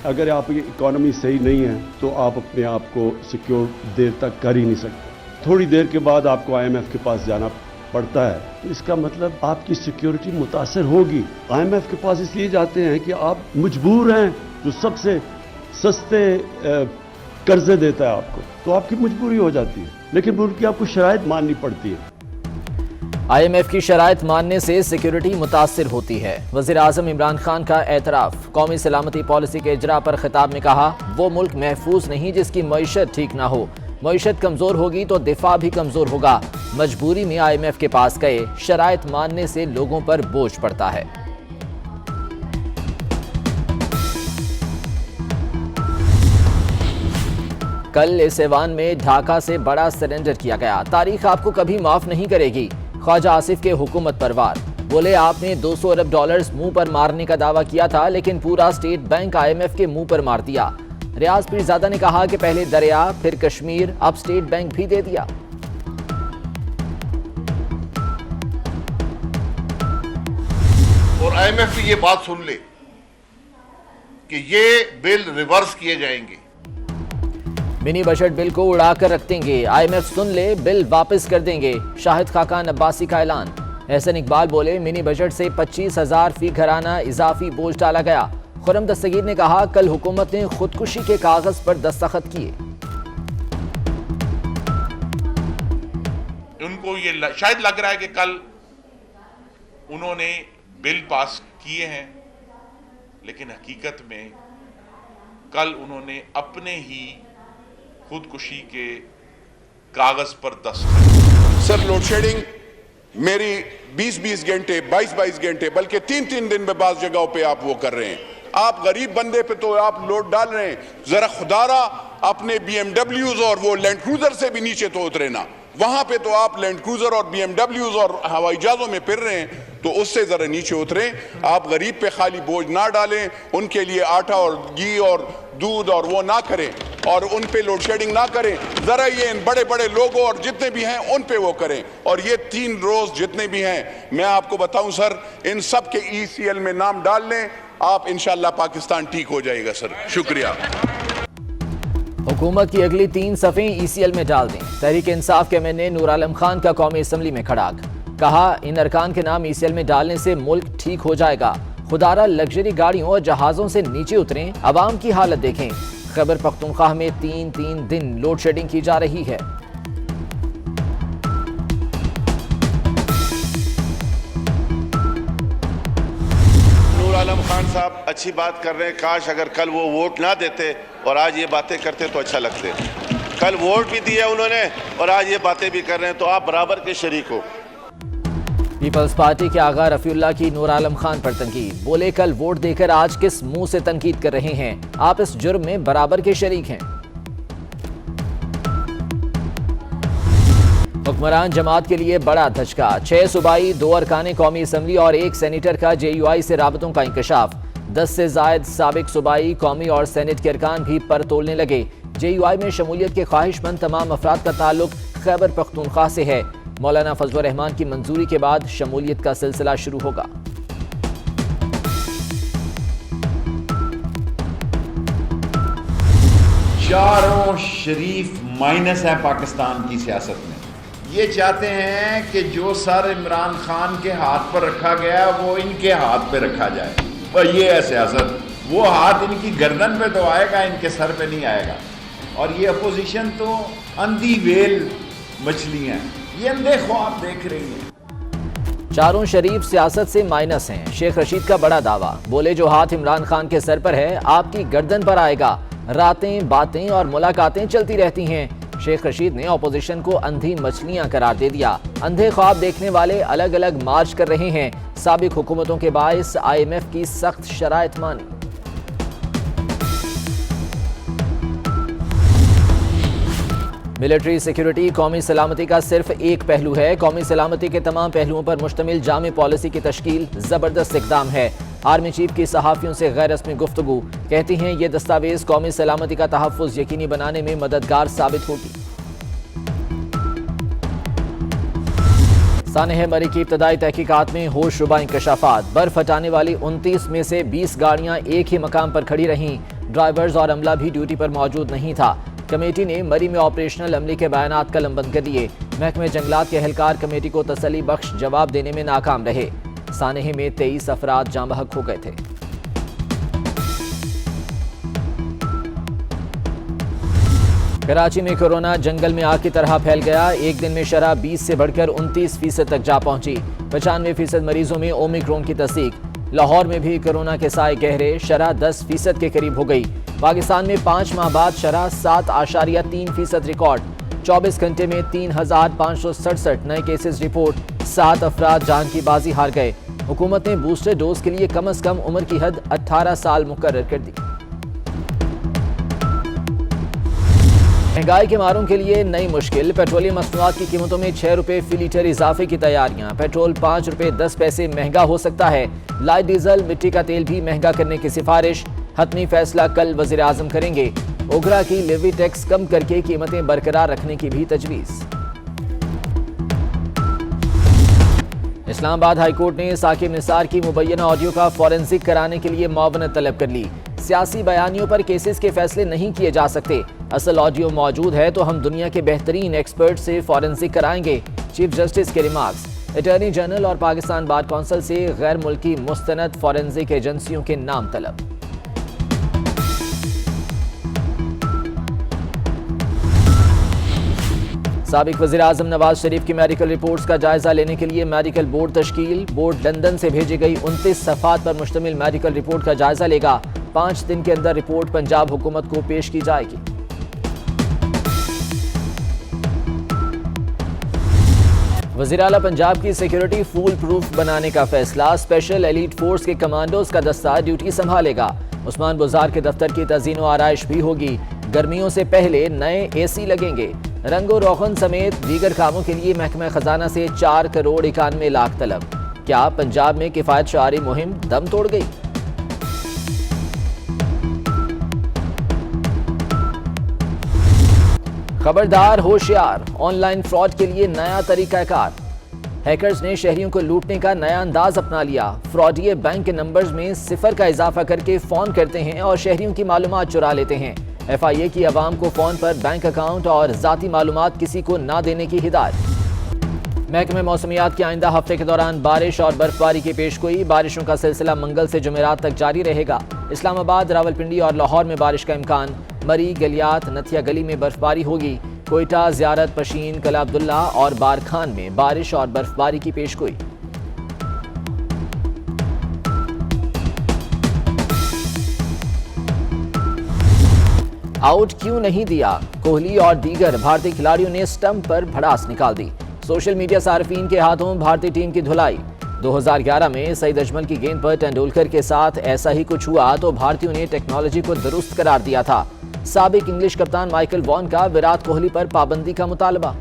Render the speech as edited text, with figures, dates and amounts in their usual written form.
اگر آپ کی اکانومی صحیح نہیں ہے تو آپ اپنے آپ کو سیکیور دیر تک کر ہی نہیں سکتے. تھوڑی دیر کے بعد آپ کو IMF کے پاس جانا پڑتا ہے تو اس کا مطلب آپ کی سیکیورٹی متاثر ہوگی. IMF کے پاس اس لیے جاتے ہیں کہ آپ مجبور ہیں, جو سب سے سستے قرضے دیتا ہے آپ کو, تو آپ کی مجبوری ہو جاتی ہے, لیکن ملک کی آپ کو شرائط ماننی پڑتی ہے. IMF کی شرائط ماننے سے سیکیورٹی متاثر ہوتی ہے. وزیر اعظم عمران خان کا اعتراف. قومی سلامتی پالیسی کے اجرا پر خطاب میں کہا, وہ ملک محفوظ نہیں جس کی معیشت ٹھیک نہ ہو. معیشت کمزور ہوگی تو دفاع بھی کمزور ہوگا. مجبوری میں IMF کے پاس گئے. شرائط ماننے سے لوگوں پر بوجھ پڑتا ہے. کل اس ایوان میں ڈھاکہ سے بڑا سرنڈر کیا گیا. تاریخ آپ کو کبھی معاف نہیں کرے گی. خواجہ آصف کے حکومت پر وار. بولے آپ نے 200 ارب ڈالرز منہ پر مارنے کا دعویٰ کیا تھا, لیکن پورا اسٹیٹ بینک IMF کے منہ پر مار دیا. ریاض پیرزادہ نے کہا کہ پہلے دریا پھر کشمیر, اب اسٹیٹ بینک بھی دے دیا. اور IMF بھی یہ بات سن لے کہ یہ بل ریورس کیے جائیں گے. منی بجٹ بل کو اڑا کر رکھ دیں گے. IMF سن لے, بل واپس کر دیں گے. شاہد خاقان عباسی کا اعلان. احسن اقبال بولے, منی بجٹ سے 25,000 فی گھرانہ اضافی بوجھ ڈالا گیا. خرم دستگیر نے کہا, کل حکومت نے خودکشی کے کاغذ پر دستخط کیے. ان کو یہ شاید لگ رہا ہے کہ کل انہوں نے بل پاس کیے ہیں, لیکن حقیقت میں کل انہوں نے اپنے ہی خودکشی کے کاغذ پر دستخط. سر لوڈ شیڈنگ میری 20 گھنٹے 22 گھنٹے بلکہ 3 دن میں بعض جگہوں پہ آپ وہ کر رہے ہیں. آپ غریب بندے پہ تو آپ لوڈ ڈال رہے ہیں. ذرا خدارا اپنے BMWs اور وہ لینڈ کروزر سے بھی نیچے تو اترے نا. وہاں پہ تو آپ لینڈ کروزر اور BMWs اور ہوائی جہازوں میں پھر رہے ہیں, تو اس سے ذرا نیچے اتریں. آپ غریب پہ خالی بوجھ نہ ڈالیں, ان کے لیے آٹا اور گھی اور دودھ اور وہ نہ کریں, اور ان پہ لوڈ شیڈنگ نہ کریں. ذرا یہ ان بڑے بڑے لوگوں اور جتنے بھی ہیں ان پہ وہ کریں. اور یہ 3 روز جتنے بھی ہیں, میں آپ کو بتاؤں سر, ان سب کے ECL میں نام ڈال لیں, آپ انشاءاللہ پاکستان ٹھیک ہو جائے گا سر. شکریہ. حکومت کی اگلی 3 صفیں ECL میں ڈال دیں. تحریک انصاف کے MNA نور عالم خان کا قومی اسمبلی میں کھڑاک. کہا, ان ارکان کے نام ECL میں ڈالنے سے ملک ٹھیک ہو جائے گا. خدارا لگژری گاڑیوں اور جہازوں سے نیچے اتریں, عوام کی حالت دیکھیں. خیبر پختونخوا میں 3 دن لوڈ شیڈنگ کی جا رہی ہے. نور عالم خان صاحب اچھی بات کر رہے ہیں, کاش اگر کل وہ ووٹ نہ دیتے اور آج یہ باتیں کرتے تو اچھا لگتے. کل ووٹ بھی دیا انہوں نے اور آج یہ باتیں بھی کر رہے ہیں, تو آپ برابر کے شریک ہو. پیپلز پارٹی کے آغا رفیع اللہ کی نور عالم خان پر تنقید. بولے, کل ووٹ دے کر آج کس منہ سے تنقید کر رہے ہیں؟ آپ اس جرم میں برابر کے شریک ہیں. حکمران جماعت کے لیے بڑا دھچکا. 6 صوبائی, 2 ارکان قومی اسمبلی اور 1 سینیٹر کا JUI سے رابطوں کا انکشاف. 10 سے زائد سابق صوبائی, قومی اور سینٹ کے ارکان بھی پر تولنے لگے. JUI میں شمولیت کے خواہش مند تمام افراد کا تعلق خیبر پختونخوا سے ہے. مولانا فضل الرحمان کی منظوری کے بعد شمولیت کا سلسلہ شروع ہوگا. چاروں شریف مائنس ہے پاکستان کی سیاست میں. یہ چاہتے ہیں کہ جو سر عمران خان کے ہاتھ پر رکھا گیا وہ ان کے ہاتھ پہ رکھا جائے. اور یہ ہے سیاست. وہ ہاتھ ان کی گردن پہ تو آئے گا, ان کے سر پہ نہیں آئے گا. اور یہ اپوزیشن تو اندھی ویل مچھلیاں, یہ اندھے خواب دیکھ رہی ہیں. چاروں شریف سیاست سے مائنس ہیں. شیخ رشید کا بڑا دعویٰ. بولے, جو ہاتھ عمران خان کے سر پر ہے آپ کی گردن پر آئے گا. راتیں, باتیں اور ملاقاتیں چلتی رہتی ہیں. شیخ رشید نے اپوزیشن کو اندھی مچھلیاں قرار دے دیا. اندھے خواب دیکھنے والے الگ الگ مارچ کر رہے ہیں. سابق حکومتوں کے باعث IMF کی سخت شرائط مانی. ملٹری سیکیورٹی قومی سلامتی کا صرف ایک پہلو ہے. قومی سلامتی کے تمام پہلوؤں پر مشتمل جامع پالیسی کی تشکیل زبردست اقدام ہے. آرمی چیف کی صحافیوں سے غیر رسمی گفتگو. کہتی ہیں یہ دستاویز قومی سلامتی کا تحفظ یقینی بنانے میں مددگار ثابت ہوگی. سانحہ مری کی ابتدائی تحقیقات میں ہوش ربا انکشافات. برف ہٹانے والی 29 میں سے 20 گاڑیاں ایک ہی مقام پر کھڑی رہیں. ڈرائیورز اور عملہ بھی ڈیوٹی پر موجود نہیں تھا۔ کمیٹی نے مری میں آپریشنل عملے کے بیانات قلم بند کر دیے۔ محکمہ جنگلات کے اہلکار کمیٹی کو تسلی بخش جواب دینے میں ناکام رہے۔ سانحے میں 23 افراد جاں بحق ہو گئے تھے۔ کراچی میں کورونا جنگل میں آگ کی طرح پھیل گیا۔ ایک دن میں شرح 20 سے بڑھ کر 29% تک جا پہنچی۔ 95% مریضوں میں اومیکرون کی تصدیق۔ لاہور میں بھی کورونا کے سائے گہرے، شرح 10% کے قریب ہو گئی۔ پاکستان میں 5 ماہ بعد شرح 7.3% ریکارڈ۔ 24 گھنٹے میں 3567 نئے کیسز رپورٹ۔ 7 افراد جان کی بازی ہار گئے۔ حکومت نے بوسٹر ڈوز کے لیے کم از کم عمر کی حد 18 سال مقرر کر دی۔ مہنگائی کے ماروں کے لیے نئی مشکل، پیٹرولیم مصنوعات کی قیمتوں میں 6 روپے فی لیٹر اضافے کی تیاریاں۔ پیٹرول 5 روپے 10 پیسے مہنگا ہو سکتا ہے۔ لائٹ ڈیزل، مٹی کا تیل بھی مہنگا کرنے کی سفارش۔ حتمی فیصلہ کل وزیر اعظم کریں گے۔ اوگرا کی لیوی ٹیکس کم کر کے قیمتیں برقرار رکھنے کی بھی تجویز۔ اسلام آباد ہائی کورٹ نے ثاقب نثار کی مبینہ آڈیو کا فورنزک کرانے کے لیے معاونت طلب کر لی۔ سیاسی بیانیوں پر کیسز کے فیصلے نہیں کیے جا سکتے۔ اصل آڈیو موجود ہے تو ہم دنیا کے بہترین ایکسپرٹ سے فورنزک کرائیں گے، چیف جسٹس کے ریمارکس۔ اٹارنی جنرل اور پاکستان بار کونسل سے غیر ملکی مستند فورنزک ایجنسیوں کے نام طلب۔ سابق وزیر اعظم نواز شریف کی میڈیکل رپورٹس کا جائزہ لینے کے لیے میڈیکل بورڈ تشکیل۔ بورڈ لندن سے بھیجی گئی 29 صفحات پر مشتمل میڈیکل رپورٹ کا جائزہ لے گا۔ 5 دن کے اندر رپورٹ پنجاب حکومت کو پیش کی جائے گی۔ وزیر اعلیٰ پنجاب کی سیکیورٹی فول پروف بنانے کا فیصلہ۔ اسپیشل ایلیٹ فورس کے کمانڈوز کا دستہ ڈیوٹی سنبھالے گا۔ عثمان بزار کے دفتر کی تزئین و آرائش بھی ہوگی۔ گرمیوں سے پہلے نئے اے سی لگیں گے۔ رنگ و روغن سمیت دیگر کاموں کے لیے محکمہ خزانہ سے 4 کروڑ 91 لاکھ طلب۔ کیا پنجاب میں کفایت شعاری مہم دم توڑ گئی؟ خبردار ہوشیار، آن لائن فراڈ کے لیے نیا طریقہ کار۔ ہیکرز نے شہریوں کو لوٹنے کا نیا انداز اپنا لیا۔ فراڈیے بینک کے نمبرز میں 0 کا اضافہ کر کے فون کرتے ہیں اور شہریوں کی معلومات چرا لیتے ہیں۔ ایف آئی اے کی عوام کو فون پر بینک اکاؤنٹ اور ذاتی معلومات کسی کو نہ دینے کی ہدایت۔ محکمہ موسمیات کے آئندہ ہفتے کے دوران بارش اور برف باری کی پیشگوئی۔ بارشوں کا سلسلہ منگل سے جمعرات تک جاری رہے گا۔ اسلام آباد، راولپنڈی اور لاہور میں بارش کا امکان۔ مری، گلیات، نتھیا گلی میں برف باری ہوگی۔ کوئٹہ، زیارت، پشین، قلعہ عبداللہ اور بارکھان میں بارش اور برف باری کی پیشگوئی۔ آؤٹ کیوں نہیں دیا؟ کوہلی اور دیگر بھارتی کھلاڑیوں نے سٹمپ پر بھڑاس نکال دی۔ سوشل میڈیا صارفین کے ہاتھوں بھارتی ٹیم کی دھلائی۔ 2011 میں سعید اجمل کی گیند پر ٹنڈولکر کے ساتھ ایسا ہی کچھ ہوا تو بھارتیوں نے ٹیکنالوجی کو درست قرار دیا تھا۔ سابق انگلش کپتان مائیکل وان کا وراٹ کوہلی پر پابندی کا مطالبہ۔